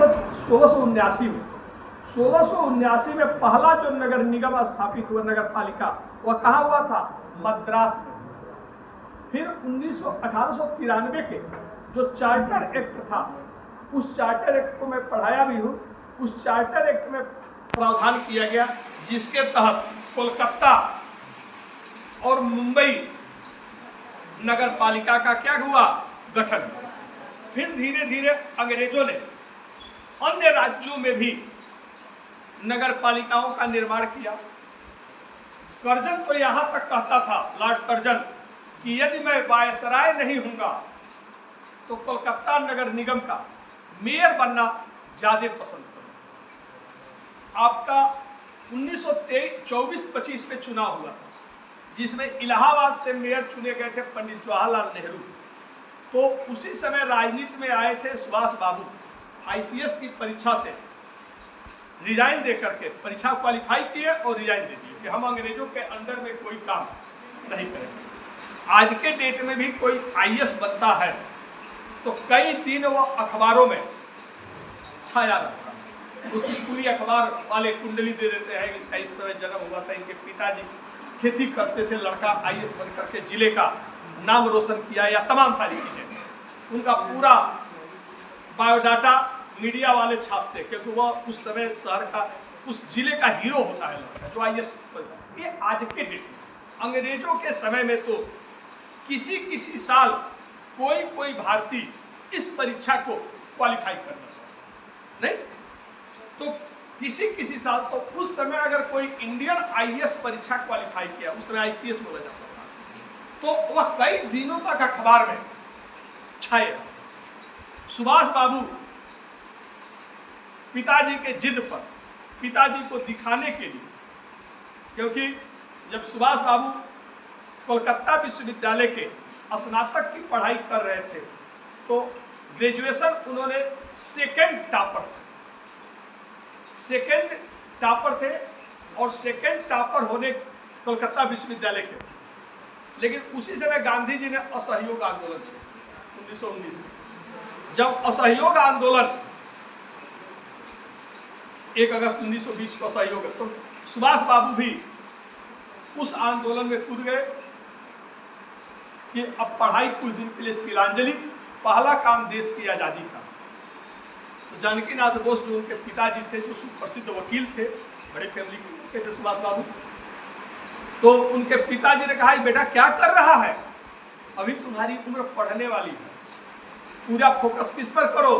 1679 में पहला जो नगर निगम स्थापित हुआ, नगर पालिका, वह कहाँ हुआ था? मद्रास में। फिर 1893 के जो चार्टर एक्ट था, उस चार्टर एक्ट को मैं पढ़ाया भी हूँ। उस चार्टर एक्ट में प्रावधान किया गया जिसके तहत कोलकाता और मुंबई नगर पालिका का क्या हुआ? गठन। फिर धीरे धीरे अंग्रेजों ने अन्य राज्यों में भी नगर पालिकाओं का निर्माण किया। कर्जन तो यहां तक कहता था, लॉर्ड कर्जन, कि यदि मैं वायसराय नहीं हूंगा तो कोलकाता नगर निगम का मेयर बनना ज्यादा पसंद करूंगा। आपका 1924-25 में चुनाव हुआ था, जिसमें इलाहाबाद से मेयर चुने गए थे पंडित जवाहरलाल नेहरू। तो उसी समय राजनीति में आए थे सुभाष बाबू। ICS की परीक्षा से रिजाइन दे करके परीक्षा क्वालिफाई किए और रिजाइन दे दिए कि हम अंग्रेजों के अंडर में कोई काम नहीं करेंगे। आज के डेट में भी कोई IAS बनता है तो कई दिन वो अखबारों में छाया रहता है। उसकी पूरी अखबार वाले कुंडली दे देते हैं, इसका इस समय जन्म हुआ था, इनके पिताजी खेती करते थे, लड़का IAS बन करके जिले का नाम रोशन किया, या तमाम सारी चीजें। उनका पूरा बायोडाटा मीडिया वाले छापते, क्योंकि वह उस समय शहर का, उस जिले का हीरो होता है लड़का जो IAS बनता है। ये आज के डेट, अंग्रेजों के समय में तो किसी साल कोई भारतीय इस परीक्षा को क्वालिफाई करना नहीं, तो किसी साल तो उस समय अगर कोई इंडियन IAS परीक्षा क्वालिफाई किया, उस समय ICS बोला जाता था, तो वह कई दिनों तक अखबार में छाए। सुभाष बाबू पिताजी के जिद पर, पिताजी को दिखाने के लिए, क्योंकि जब सुभाष बाबू कोलकाता विश्वविद्यालय के स्नातक की पढ़ाई कर रहे थे तो ग्रेजुएशन उन्होंने सेकेंड टॉपर थे और सेकेंड टॉपर होने कोलकाता विश्वविद्यालय के। लेकिन उसी समय गांधी जी ने असहयोग आंदोलन किया 1919 में। जब असहयोग आंदोलन 1 अगस्त 1920 को असहयोग, तो सुभाष बाबू भी उस आंदोलन में कूद गए कि अब पढ़ाई कुछ दिन के लिए तिलांजलि, पहला काम देश की आज़ादी का। तो जानकीनाथ बोस जो उनके पिताजी थे, जो सुप्रसिद्ध वकील थे, बड़े फैमिली के थे सुभाष बाबू, तो उनके पिताजी ने कहा, बेटा क्या कर रहा है, अभी तुम्हारी उम्र पढ़ने वाली है, पूरा फोकस किस पर करो,